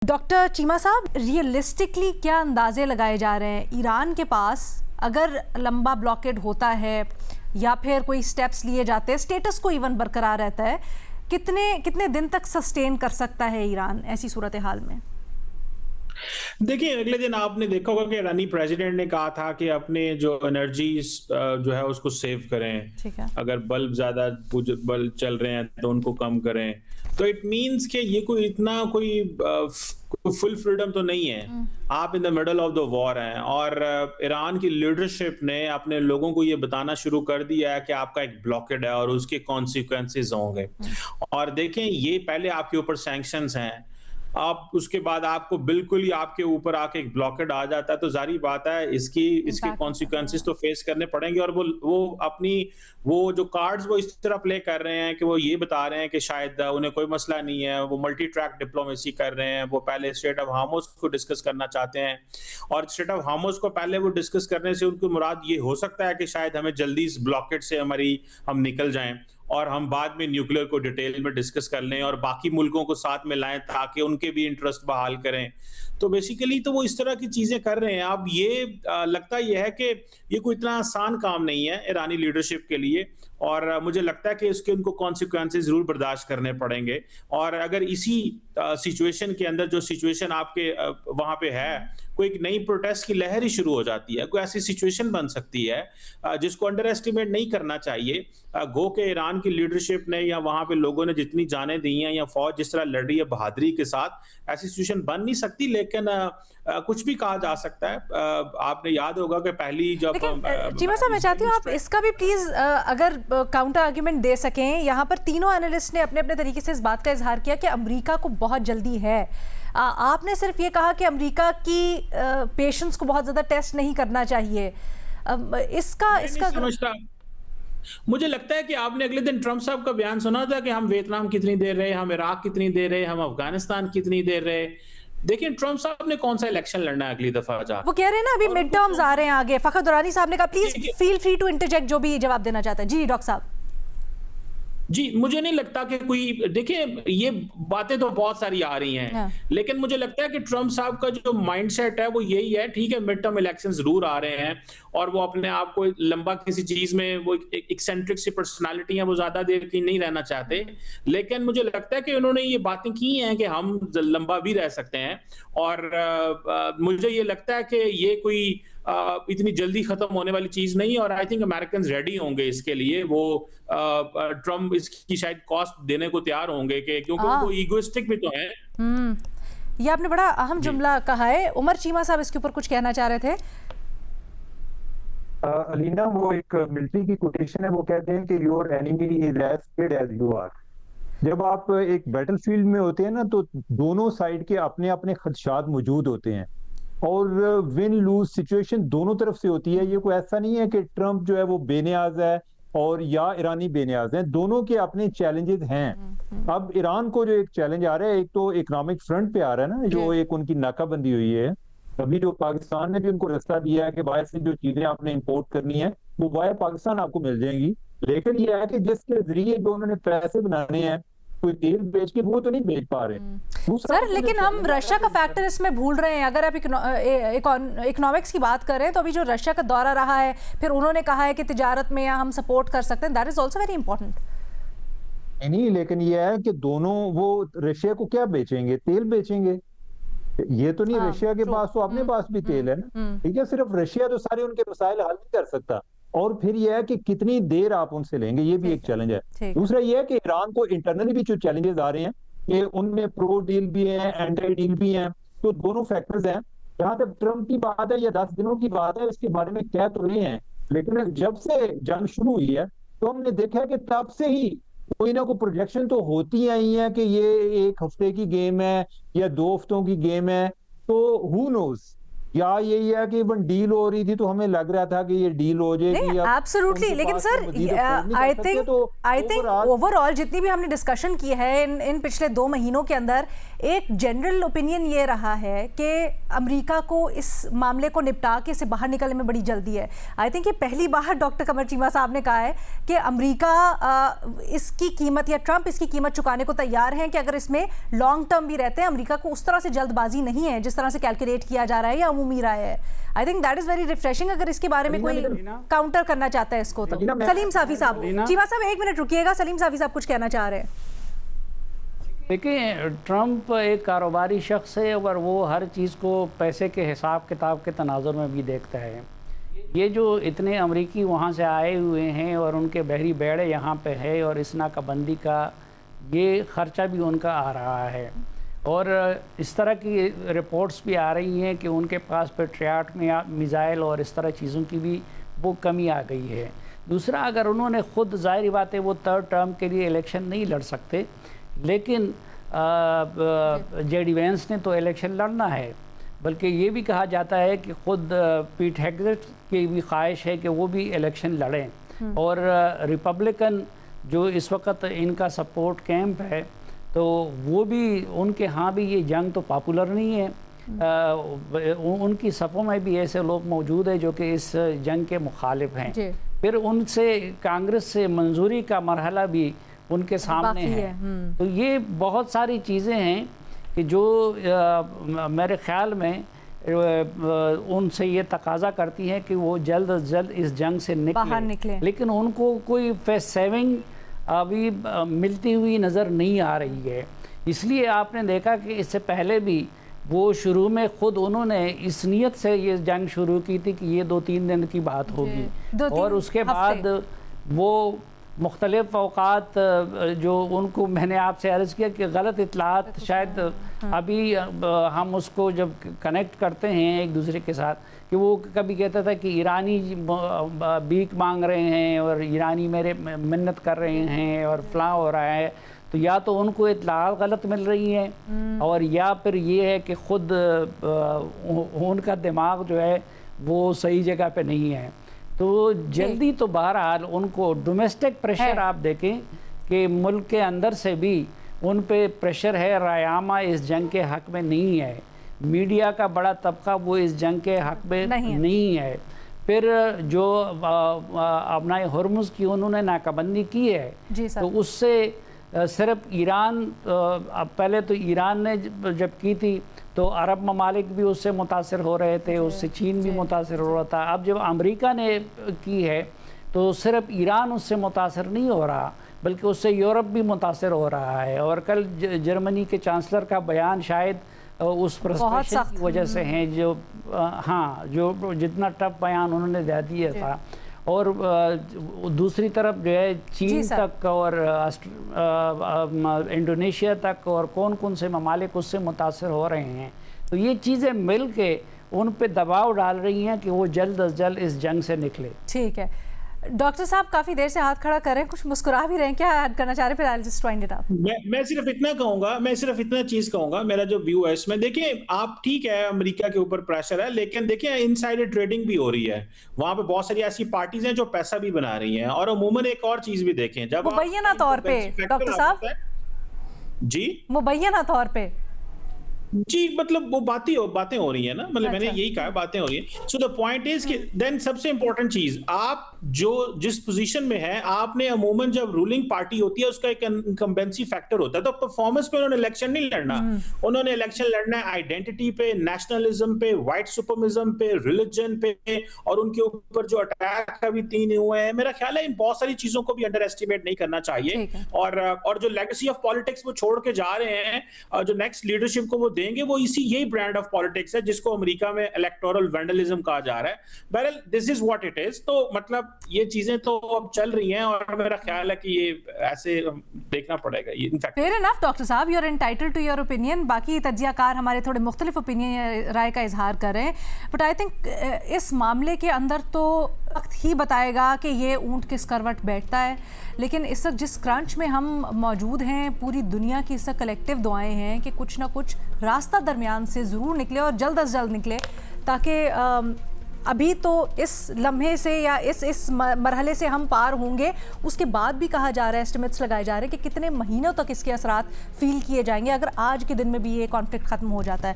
Doctor Cheema साहब, realistically क्या अंदाजे लगाए जा रहे हैं ईरान के पास, अगर लंबा ब्लॉकेड होता है या फिर कोई स्टेप्स लिए जाते हैं, स्टेटस को इवन बरकरार रहता है, कितने दिन तक सस्टेन कर सकता है ईरान ऐसी सूरत हाल में? देखिए, अगले दिन आपने देखा होगा कि ईरानी प्रेसिडेंट ने कहा था कि अपने जो एनर्जी जो है उसको सेव करें। ठीक है। अगर बल्ब चल रहे हैं तो उनको कम करें। तो इट मींस कि ये कोई इतना कोई फुल फ्रीडम तो नहीं है। आप in the middle of the war हैं और ईरान की लीडरशिप ने अपने लोगों को ये बताना शुरू कर दिया है कि आपका एक ब्लॉकेड है और उसके कॉन्सिक्वेंसेस होंगे। और देखें, ये पहले आपके ऊपर सैंक्शंस हैं, आप उसके बाद आपको बिल्कुल ही आपके ऊपर आके एक ब्लॉकेड आ जाता है, तो जारी बात है इसके कॉन्सिक्वेंसेस तो फेस करने पड़ेंगे। और वो अपनी वो जो कार्ड्स वो इस तरह प्ले कर रहे हैं कि वो ये बता रहे हैं कि शायद उन्हें कोई मसला नहीं है, वो मल्टी ट्रैक डिप्लोमेसी कर रहे हैं। वो पहले स्टेट ऑफ हार्मोज को डिस्कस करना चाहते हैं और स्टेट ऑफ हार्मोज को पहले वो डिस्कस करने से उनकी मुराद ये हो सकता है कि शायद हमें जल्दी इस ब्लॉकेड से हम निकल जाएं और हम बाद में न्यूक्लियर को डिटेल में डिस्कस कर लें और बाकी मुल्कों को साथ में लाएं ताकि उनके भी इंटरेस्ट बहाल करें। तो बेसिकली तो वो इस तरह की चीजें कर रहे हैं। अब ये लगता ये है कि ये कोई इतना आसान काम नहीं है ईरानी लीडरशिप के लिए और मुझे लगता है कि इसके उनको कॉन्सिक्वेंसेस जरूर बर्दाश्त करने पड़ेंगे। और अगर इसी सिचुएशन के अंदर जो सिचुएशन आपके वहां पे है, कोई एक नई प्रोटेस्ट की लहर ही शुरू हो जाती है, कोई ऐसी सिचुएशन बन सकती है जिसको अंडर एस्टिमेट नहीं करना चाहिए। गो के ईरान की लीडरशिप ने या वहां पे लोगों ने जितनी जानें दी हैं या फौज जिस तरह लड़ रही है बहादुरी के साथ, ऐसी सिचुएशन बन नहीं सकती। लेकिन कुछ भी कहा जा सकता है। आपने याद होगा कि पहली जब चीमा साहब, मैं चाहती हूँ आप इसका भी प्लीज अगर काउंटर आर्ग्यूमेंट दे सकें। यहाँ पर तीनों एनालिस्ट ने अपने अपने तरीके से इस बात का इजहार किया कि अमेरिका को बहुत जल्दी है। आपने सिर्फ ये कहा कि अमेरिका की पेशेंस को बहुत ज्यादा टेस्ट नहीं करना चाहिए। इसका मुझे लगता है कि आपने अगले दिन ट्रंप साहब का बयान सुना था कि हम वियतनाम कितनी देर रहे, हम इराक कितनी देर रहे, हम अफगानिस्तान कितनी देर रहे। देखिए, ट्रंप साहब ने कौन सा इलेक्शन लड़ना है अगली दफा जा, वो कह रहे हैं ना अभी मिड टर्म्स आ रहे हैं आगे। फखर दुरानी साहब ने कहा please feel free to interject जो भी जवाब देना चाहता है। जी डॉक्टर साहब। जी, मुझे नहीं लगता कि कोई, देखिए ये बातें तो बहुत सारी आ रही हैं, लेकिन मुझे लगता है कि ट्रंप साहब का जो माइंडसेट है वो यही है। ठीक है, मिड टर्म इलेक्शंस जरूर आ रहे हैं और वो अपने आप को लंबा किसी चीज में, वो एक्सेंट्रिक सी पर्सनालिटी है, वो ज्यादा देर की नहीं रहना चाहते। लेकिन मुझे लगता है कि उन्होंने ये बातें की हैं कि हम लंबा भी रह सकते हैं और मुझे ये लगता है कि ये कोई इतनी जल्दी खत्म होने वाली चीज नहीं है। और आई थिंक अमेरिकन रेडी होंगे इसके लिए। वो ट्रम्प इसकी शायद कॉस्ट देने को तैयार होंगे कि क्योंकि वो ईगोइस्टिक भी तो है। ये आपने बड़ा अहम जुमला कहा है। उमर चीमा साहब इसके ऊपर कुछ कहना चाह रहे थे। अलीना, वो एक मिलिट्री की कोटेशन है, वो कहते हैं कि your enemy is as scared as you are. जब आप एक बैटलफील्ड में होते हैं ना, तो दोनों साइड के अपने अपने खदशात मौजूद होते हैं और विन लूज सिचुएशन दोनों तरफ से होती है। ये कोई ऐसा नहीं है कि ट्रंप जो है वो बेनियाज है और या ईरानी बेनियाज हैं, दोनों के अपने चैलेंजेस हैं। अब ईरान को जो एक चैलेंज आ रहा है, एक तो इकोनॉमिक फ्रंट पे आ रहा है ना, जो एक उनकी नाकाबंदी हुई है। अभी जो पाकिस्तान ने भी उनको रास्ता दिया है कि बाहर से जो चीजें आपने इंपोर्ट करनी है वो वाया पाकिस्तान आपको मिल जाएंगी। लेकिन ये है कि जिसके जरिए जो उन्होंने पैसे बनाने हैं, कोई तेल बेच के, वो तो नहीं बेच पा रहे सर। लेकिन हम रशिया का फैक्टर इसमें भूल रहे हैं। अगर आप इकोनॉमिक्स की बात करें तो अभी जो रशिया का दौरा रहा है, फिर उन्होंने कहा है कि तिजारत में हम सपोर्ट कर सकते हैं, that is also very important. नहीं, लेकिन ये है कि दोनों, वो रशिया को क्या बेचेंगे? तेल बेचेंगे। ये तो नहीं, रशिया के पास तो अपने पास भी तेल है ना। ठीक है, सिर्फ रशिया तो सारे उनके मसाइल हल नहीं कर सकता। और फिर यह है कि कितनी देर आप उनसे लेंगे, ये भी एक चैलेंज है। दूसरा यह है कि ईरान को इंटरनली भी जो चैलेंजेस आ रहे हैं कि उनमें प्रो डील भी है, एंटी डील भी है। तो दोनों फैक्टर्स हैं। जहां तक ट्रंप की बात है या 10 दिनों की बात है, इसके बारे में कह तो रहे हैं, लेकिन जब से जंग शुरू हुई है तो हमने देखा है कि तब से ही कोई ना कोई प्रोजेक्शन तो होती आई है कि ये 1 हफ्ते की गेम है या 2 हफ्तों की गेम है। तो हु नोज, या यही है कि इवन डील हो रही थी तो हमें लग रहा था कि ये डील हो जाएगी। एब्सोल्युटली। लेकिन सर, आई थिंक ओवरऑल जितनी भी हमने डिस्कशन की है इन पिछले 2 महीनों के अंदर, एक जनरल ओपिनियन ये रहा है कि अमेरिका को इस मामले को निपटा के इससे बाहर निकलने में बड़ी जल्दी है। आई थिंक ये पहली बार डॉक्टर कमर चीमा साहब ने कहा है कि अमेरिका इसकी कीमत या ट्रंप इसकी कीमत चुकाने को तैयार हैं कि अगर इसमें लॉन्ग टर्म भी रहते हैं, अमेरिका को उस तरह से जल्दबाजी नहीं है जिस तरह से कैलकुलेट किया जा रहा है या अमूमी राय है। I think that is very refreshing. अगर इसके बारे में कोई काउंटर करना चाहता है इसको तो सलीम साफी साहब। चीमा साहब 1 मिनट रुकिएगा, सलीम साफी साहब कुछ कहना चाह रहे हैं। देखिए, ट्रंप एक कारोबारी शख्स है और वो हर चीज़ को पैसे के हिसाब किताब के तनाजुर में भी देखता है। ये जो इतने अमरीकी वहाँ से आए हुए हैं और उनके बहरी बेड़े यहाँ पे है और इस नाकाबंदी का ये ख़र्चा भी उनका आ रहा है। और इस तरह की रिपोर्ट्स भी आ रही हैं कि उनके पास पेट्रियाट में मिज़ाइल और इस तरह चीज़ों की भी वो कमी आ गई है। दूसरा, अगर उन्होंने ख़ुद, ज़ाहिर बात है वो 3rd टर्म के लिए इलेक्शन नहीं लड़ सकते, लेकिन जेडी वेंस ने तो इलेक्शन लड़ना है। बल्कि ये भी कहा जाता है कि ख़ुद पीट हेगसेट की भी ख्वाहिश है कि वो भी इलेक्शन लड़ें। और रिपब्लिकन जो इस वक्त इनका सपोर्ट कैंप है, तो वो भी, उनके यहाँ भी ये जंग तो पॉपुलर नहीं है। उनकी सफ़ों में भी ऐसे लोग मौजूद हैं जो कि इस जंग के मुखालिफ हैं। फिर उनसे कांग्रेस से मंजूरी का मरहला भी उनके सामने है। तो ये बहुत सारी चीज़ें हैं कि जो मेरे ख्याल में उनसे ये तकाजा करती हैं कि वो जल्द अज जल्द इस जंग से निकले। लेकिन उनको कोई फेस सेविंग अभी मिलती हुई नज़र नहीं आ रही है। इसलिए आपने देखा कि इससे पहले भी वो शुरू में ख़ुद उन्होंने इस नीयत से ये जंग शुरू की थी कि ये 2-3 दिन की बात होगी, और उसके बाद वो मुख्तलिफ अवकात जो उनको, मैंने आपसे अर्ज़ किया कि गलत इतलात शायद अभी हम उसको जब कनेक्ट करते हैं एक दूसरे के साथ, कि वो कभी कहता था कि ईरानी भीख मांग रहे हैं और ईरानी मेरे मिन्नत कर रहे हैं और फलां हो रहा है, तो या तो उनको इतलात गलत मिल रही हैं और या फिर ये है कि ख़ुद उनका दिमाग जो है वो सही जगह पे नहीं है। तो जल्दी तो बहरहाल उनको डोमेस्टिक प्रेशर आप देखें कि मुल्क के अंदर से भी उन पे प्रेशर है। रायामा इस जंग के हक़ में नहीं है, मीडिया का बड़ा तबका वो इस जंग के हक़ में नहीं है। फिर जो अपना हुर्मुज़ की उन्होंने नाकाबंदी की है, तो उससे सिर्फ ईरान, पहले तो ईरान ने जब की थी तो अरब ममालिक भी उससे मुतासिर हो रहे थे, उससे चीन भी मुतासिर हो रहा था। अब जब अमेरिका ने की है तो सिर्फ ईरान उससे मुतासिर नहीं हो रहा, बल्कि उससे यूरोप भी मुतासिर हो रहा है। और कल जर्मनी के चांसलर का बयान शायद उस फ्रस्ट्रेशन की वजह से है, जो जो जितना टफ बयान उन्होंने दे दिया था। और दूसरी तरफ जो है चीन तक और इंडोनेशिया तक और कौन कौन से ममालिक उससे मुतासर हो रहे हैं। तो ये चीज़ें मिल के उन पे दबाव डाल रही हैं कि वो जल्द अज जल्द इस जंग से निकले। ठीक है डॉक्टर साहब, काफी देर से हाथ खड़ा कर रहे हैं, कुछ मुस्कुरा भी रहे हैं, क्या ऐड करना चाह रहे हैं? फिर I just wind it up. मैं सिर्फ इतना कहूंगा, चीज कहूंगा, मेरा जो व्यू है इसमें, देखिए आप, ठीक है अमेरिका के ऊपर प्रेशर है, लेकिन देखिए इनसाइडर ट्रेडिंग भी हो रही है वहां पे। बहुत सारी ऐसी पार्टीज हैं जो पैसा भी बना रही हैं। और अमूमन एक और चीज भी देखें, जब मुबैयना तौर पे डॉक्टर साहब, जी मुबैयना तौर पे जी, मतलब वो बातें हो रही है ना, मतलब मैंने यही कहा, बातें हो रही है। सो द पॉइंट इज कि देन सबसे इंपॉर्टेंट चीज, आप जो जिस पोजीशन में है, आपने अमूमन जब रूलिंग पार्टी होती है उसका एक इनकम्बेंसी फैक्टर होता है, तो परफॉर्मेंस पे उन्होंने इलेक्शन नहीं लड़ना, उन्होंने इलेक्शन लड़ना है आइडेंटिटी पे, नेशनलिज्म पे, व्हाइट सुपरमिज्म पे, रिलीजन पे, और उनके ऊपर जो अटैक अभी 3 हुए हैं, मेरा ख्याल है इन बहुत सारी चीजों को भी अंडर एस्टिमेट नहीं करना चाहिए। और जो लेगेसी ऑफ पॉलिटिक्स वो छोड़ के जा रहे हैं, जो नेक्स्ट लीडरशिप को वो देंगे, वो यही ब्रांड ऑफ पॉलिटिक्स है जिसको अमेरिका में इलेक्टोरल वेंडलिज्म कहा जा रहा है। बहरहाल this is what it is. तो मतलब ये चीजें तो अब चल रही हैं और मेरा ख्याल है कि ये ऐसे देखना पड़ेगा। फेयर इनफ डॉक्टर साहब, you are entitled to your opinion. बाकी तज्जियाकार हमारे थोड़े मुख्तलिफ ओपिनियन, राय का इजहार कर रहे हैं, बट आई थिंक इस मामले के अंदर तो वक्त ही बताएगा कि ये ऊंट किस करवट बैठता है। लेकिन इस वक्त जिस क्रंच में हम मौजूद हैं, पूरी दुनिया की इस वक्त कलेक्टिव दुआएं हैं कि कुछ ना कुछ रास्ता दरमियान से ज़रूर निकले और जल्द अज जल्द निकले, ताकि अभी तो इस लम्हे से या इस मरहले से हम पार होंगे। उसके बाद भी कहा जा रहा है, एस्टिमेट्स लगाए जा रहे हैं कि कितने महीनों तक इसके असरात फील किए जाएंगे अगर आज के दिन में भी ये कॉन्फ्लिक्ट ख़त्म हो जाता है।